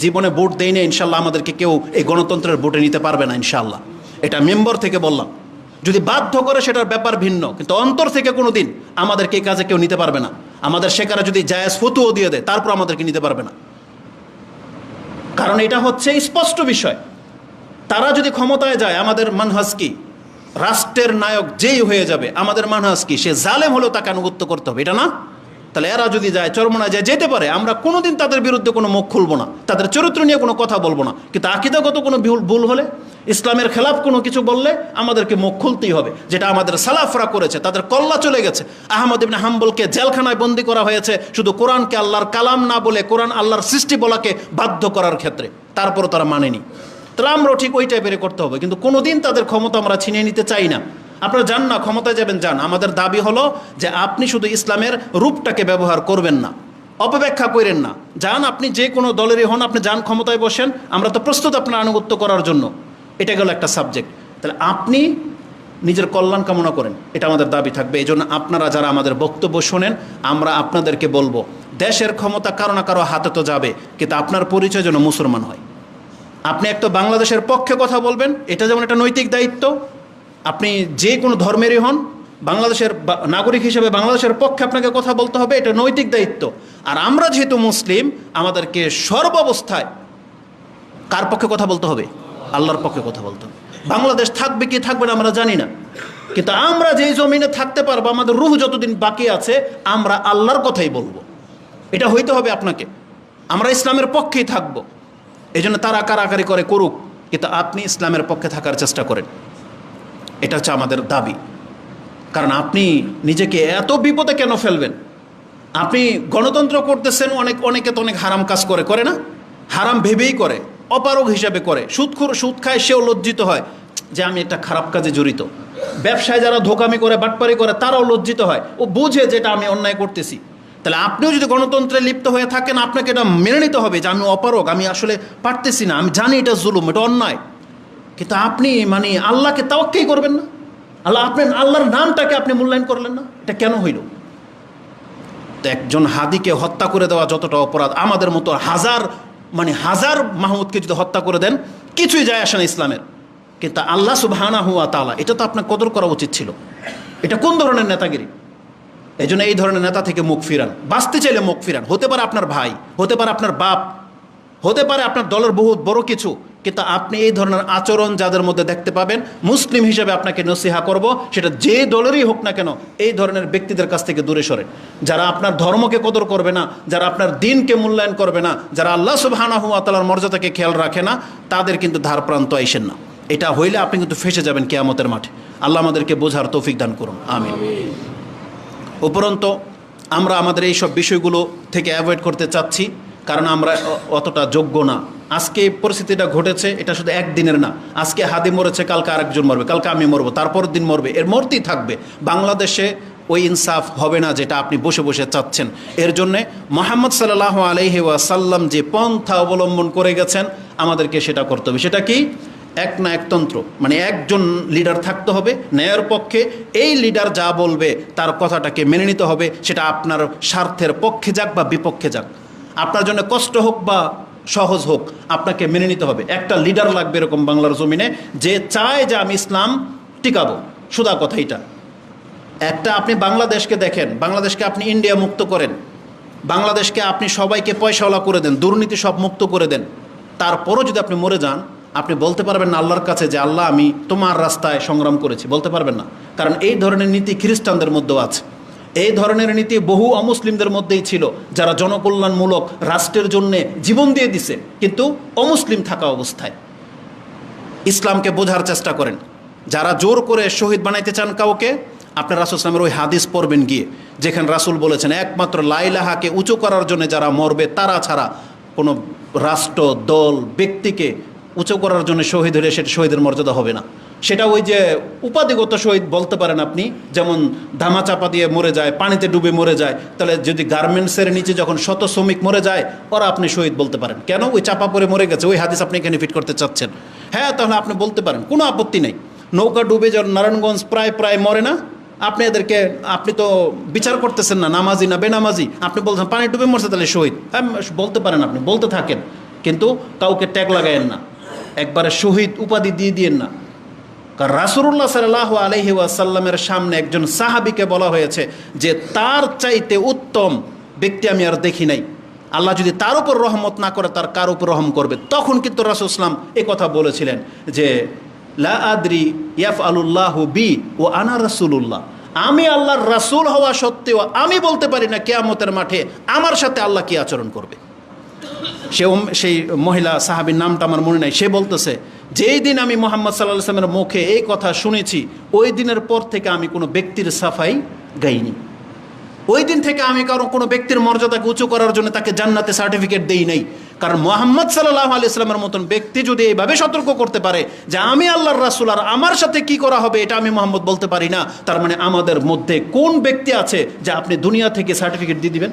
জীবনে ভোট দেই না, ইনশাল্লাহ আমাদেরকে কেউ এই গণতন্ত্রের ভোটে নিতে পারবে না ইনশাল্লাহ। এটা মেম্বার থেকে বললাম। যদি বাধ্য করে সেটার ব্যাপার ভিন্ন, কিন্তু অন্তর থেকে কোনো দিন আমাদেরকে এই কাজে কেউ নিতে পারবে না। আমাদের সেখানে যদি জায়েজ ফতুও দিয়ে দেয়, তারপর আমাদেরকে নিতে পারবে না। কারণ এটা হচ্ছে স্পষ্ট বিষয়। তারা যদি ক্ষমতায় যায়, আমাদের মানহাজ কি? রাষ্ট্রের নায়ক যেই হয়ে যাবে, আমাদের মানহাজ কি? সে জালেম হলেও তাকে আনুগত্য করতে হবে, এটা না? তাহলে এরা যদি যায়, চরমনায় যায়, যেতে পারে, আমরা কোনোদিন তাদের বিরুদ্ধে কোনো মুখ খুলবো না, তাদের চরিত্র নিয়ে কোনো কথা বলবো না। কিন্তু আকীদাগত কোনো ভুল হলে, ইসলামের খেলাফ কোনো কিছু বললে আমাদেরকে মুখ খুলতেই হবে। যেটা আমাদের সালাফরা করেছে, তাদের কল্লা চলে গেছে। আহমদ ইবনে হাম্বলকে জেলখানায় বন্দী করা হয়েছে শুধু কোরআনকে আল্লাহর কালাম না বলে, কোরআন আল্লাহর সৃষ্টি বলাকে বাধ্য করার ক্ষেত্রে। তারপরও তারা মানেনি। তাহলে আমরাও ঠিক ওই টাইপের করতে হবে, কিন্তু কোনোদিন তাদের ক্ষমতা আমরা ছিনিয়ে নিতে চাই না। আপনারা যান না, ক্ষমতায় যাবেন, যান। আমাদের দাবি হলো যে আপনি শুধু ইসলামের রূপটাকে ব্যবহার করবেন না, অপব্যাখ্যা করেন না। যান, আপনি যে কোনো দলেরই হন, আপনি যান, ক্ষমতায় বসেন, আমরা তো প্রস্তুত আপনার আনুগত্য করার জন্য। এটা গেল একটা সাবজেক্ট। তাহলে আপনি নিজের কল্যাণ কামনা করেন, এটা আমাদের দাবি থাকবে। এই জন্য আপনারা যারা আমাদের বক্তব্য শোনেন, আমরা আপনাদেরকে বলবো, দেশের ক্ষমতা কারো না কারো হাতে তো যাবে, কিন্তু আপনার পরিচয় যেন মুসলমান হয়। আপনি একটা বাংলাদেশের পক্ষে কথা বলবেন, এটা যেমন একটা নৈতিক দায়িত্ব। আপনি যে কোনো ধর্মেরই হন, বাংলাদেশের নাগরিক হিসেবে বাংলাদেশের পক্ষে আপনাকে কথা বলতে হবে, এটা নৈতিক দায়িত্ব। আর আমরা যেহেতু মুসলিম, আমাদেরকে সর্বাবস্থায় কার পক্ষে কথা বলতে হবে? আল্লাহর পক্ষে কথা বলতে হবে। বাংলাদেশ থাকবে কি থাকবে না আমরা জানি না, কিন্তু আমরা যেই জমিনে থাকতে পারবো, আমাদের রুহ যতদিন বাকি আছে, আমরা আল্লাহর কথাই বলবো। এটা হইতে হবে আপনাকে। আমরা ইসলামের পক্ষেই থাকবো। এই জন্য তারা কারাকারি করে করুক, কিন্তু আপনি ইসলামের পক্ষে থাকার চেষ্টা করেন, এটা হচ্ছে আমাদের দাবি। কারণ আপনি নিজেকে এত বিপদে কেন ফেলবেন? আপনি গণতন্ত্র করতেছেন, অনেকে তো অনেক হারাম কাজ করে না? হারাম ভেবেই করে, অপারগ হিসাবে করে। সুদ খায়, সেও লজ্জিত হয় যে আমি একটা খারাপ কাজে জড়িত। ব্যবসায় যারা ধোকামি করে, বাটপারি করে, তারাও লজ্জিত হয়। ও বুঝে যেটা আমি অন্যায় করতেছি। তাহলে আপনিও যদি গণতন্ত্রে লিপ্ত হয়ে থাকেন, আপনাকে এটা মেনে নিতে হবে যে আমি অপারগ, আমি আসলে পারতেছি না, আমি জানি এটা জুলুম, এটা অন্যায়। কিন্তু আপনি আল্লাহকে তাওয়াক্কুল করবেন না। আল্লাহর নামটাকে আপনি মূল্যায়ন করলেন না, এটা কেন হইল? তো একজন হাদিকে হত্যা করে দেওয়া যতটা অপরাধ, আমাদের মতো হাজার মাহমুদকে যদি হত্যা করে দেন, কিছুই যায় আসে না ইসলামের। কিন্তু আল্লাহ সুবহানাহু ওয়া তাআলা, এটা তো আপনার কদর করা উচিত ছিল। এটা কোন ধরনের নেতাগিরি? এই জন্য এই ধরনের নেতা থেকে মুখ ফিরান। বাঁচতে চাইলে মুখ ফিরান। হতে পারে আপনার ভাই, হতে পারে আপনার বাপ, হতে পারে আপনার দলের বহুত বড় কিছু, কিন্তু আপনি এই ধরনের আচরণ যাদের মধ্যে দেখতে পাবেন, মুসলিম হিসেবে আপনাকে নসিহা করব, সেটা যে দলেরই হোক না কেন, এই ধরনের ব্যক্তিদের কাছ থেকে দূরে সরেন। যারা আপনার ধর্মকে কদর করবে না, যারা আপনার দিনকে মূল্যায়ন করবে না, যারা আল্লাহ সুবহানাহু ওয়া তাআলার মর্যাদাকে খেয়াল রাখে না, তাদের কিন্তু ধার প্রান্ত আইসেন না। এটা হইলে আপনি কিন্তু ফেসে যাবেন কিয়ামতের মাঠে। আল্লাহ আমাদেরকে বোঝার তৌফিক দান করুন, আমিন। উপরন্তু আমরা আমাদের এই সব বিষয়গুলো থেকে অ্যাভয়েড করতে চাচ্ছি, কারণ আমরা অতটা যোগ্য না। আজকে পরিস্থিতিটা ঘটেছে, এটা শুধু একদিনের না। আজকে হাদি মরেছে, কালকে আরেকজন মরবে, কালকে আমি মরবো, তারপরের দিন মরবে, এর মরতেই থাকবে। বাংলাদেশে ওই ইনসাফ হবে না যেটা আপনি বসে বসে চাচ্ছেন। এর জন্যে মুহাম্মদ সাল্লাল্লাহু আলাইহি ওয়াসাল্লাম যে পন্থা অবলম্বন করে গেছেন, আমাদেরকে সেটা করতে হবে। সেটা কি? এক না একতন্ত্র, একজন লিডার থাকতে হবে ন্যায়ের পক্ষে। এই লিডার যা বলবে তার কথাটাকে মেনে নিতে হবে, সেটা আপনার স্বার্থের পক্ষে যাক বা বিপক্ষে যাক, আপনার জন্য কষ্ট হোক বা সহজ হোক, আপনাকে মেনে নিতে হবে। একটা লিডার লাগবে এরকম বাংলার জমিনে, যে চায় যে আমি ইসলাম টিকাবো। সুদা কথা এটা। একটা আপনি বাংলাদেশকে দেখেন, বাংলাদেশকে আপনি ইন্ডিয়া মুক্ত করেন, বাংলাদেশকে আপনি সবাইকে পয়সাওয়ালা করে দেন, দুর্নীতি সব মুক্ত করে দেন, তারপরও যদি আপনি মরে যান, আপনি বলতে পারবেন না আল্লাহর কাছে যে আল্লাহ আমি তোমার রাস্তায় সংগ্রাম করেছি? বলতে পারবেন না। কারণ এই ধরনের নীতি খ্রিস্টানদের মধ্যেও আছে, এই ধরনের নীতি বহু অমুসলিমদের মধ্যেই ছিল, যারা জনকল্যাণমূলক রাষ্ট্রের জন্য জীবন দিয়ে দিছে, কিন্তু অমুসলিম থাকা অবস্থায়। ইসলামকে বোঝার চেষ্টা করেন। যারা জোর করে শহীদ বানাইতে চান কাউকে, আপনার রাসূল সাল্লাল্লাহু আলাইহি ওয়াসাল্লামের ওই হাদিস পড়বেন গিয়ে, যেখানে রাসূল বলেছেন একমাত্র লা ইলাহাকে উঁচু করার জন্য যারা মরবে, তারা ছাড়া কোনো রাষ্ট্র, দল, ব্যক্তিকে উঁচু করার জন্য শহীদ হলে সেটা শহীদের মর্যাদা হবে না। সেটা ওই যে উপাধিগত শহীদ বলতে পারেন আপনি, যেমন ধামাচাপা দিয়ে মরে যায়, পানিতে ডুবে মরে যায়। তাহলে যদি গার্মেন্টসের নিচে যখন শত শ্রমিক মরে যায়, ওরা আপনি শহীদ বলতে পারেন। কেন? ওই চাপা পড়ে মরে গেছে, ওই হাদিস আপনি এখানে ফিট করতে চাচ্ছেন। হ্যাঁ, তাহলে আপনি বলতে পারেন, কোনো আপত্তি নেই। নৌকা ডুবে যখন নারায়ণগঞ্জ প্রায় মরে না, আপনি তো বিচার করতেছেন না নামাজি না বেনামাজি, আপনি বলছেন পানি ডুবে মরছে তাহলে শহীদ। হ্যাঁ, বলতে পারেন, আপনি বলতে থাকেন, কিন্তু কাউকে ট্যাগ লাগায়েন না, একবারে শহীদ উপাধি দিয়ে দিয়েন না। কারণ রাসূলুল্লাহ সাল্লাল্লাহু আলাইহি ওয়াসাল্লামের সামনে একজন সাহাবীকে বলা হয়েছে যে তার চাইতে উত্তম ব্যক্তি আমি আর দেখি নাই, আল্লাহ যদি তার উপর রহমত না করে তার কার উপর রহম করবে। তখন কিন্তু রাসূল ইসলাম এ কথা বলেছিলেন যে লা আদরি ইয়াফআলুল্লাহু বি ও আনা রাসূলুল্লাহ, আমি আল্লাহর রাসূল হওয়া সত্ত্বেও আমি বলতে পারি না কিয়ামতের মাঠে আমার সাথে আল্লাহ কি আচরণ করবে। সেই মহিলা সাহাবীর নামটা আমার মনে নাই, সে বলতেছে যেই দিন আমি মুহাম্মদ সাল্লাল্লাহু আলাইহি ওয়াসাল্লামের মুখে এই কথা শুনেছি ওই দিনের পর থেকে আমি কোনো ব্যক্তির সাফাই গাইনি, ওই দিন থেকে আমি কোনো ব্যক্তির মর্যাদাকে উঁচু করার জন্য তাকে জান্নাতে সার্টিফিকেট দেই নাই। কারণ মুহাম্মদ সাল্লাল্লাহু আলাইহি ওয়াসাল্লামের মতন ব্যক্তি যদি এইভাবে সতর্ক করতে পারে যে আমি আল্লাহর রাসূল আর আমার সাথে কি করা হবে এটা আমি মুহাম্মদ বলতে পারি না, তার মানে আমাদের মধ্যে কোন ব্যক্তি আছে যে আপনি দুনিয়া থেকে সার্টিফিকেট দিয়ে দিবেন?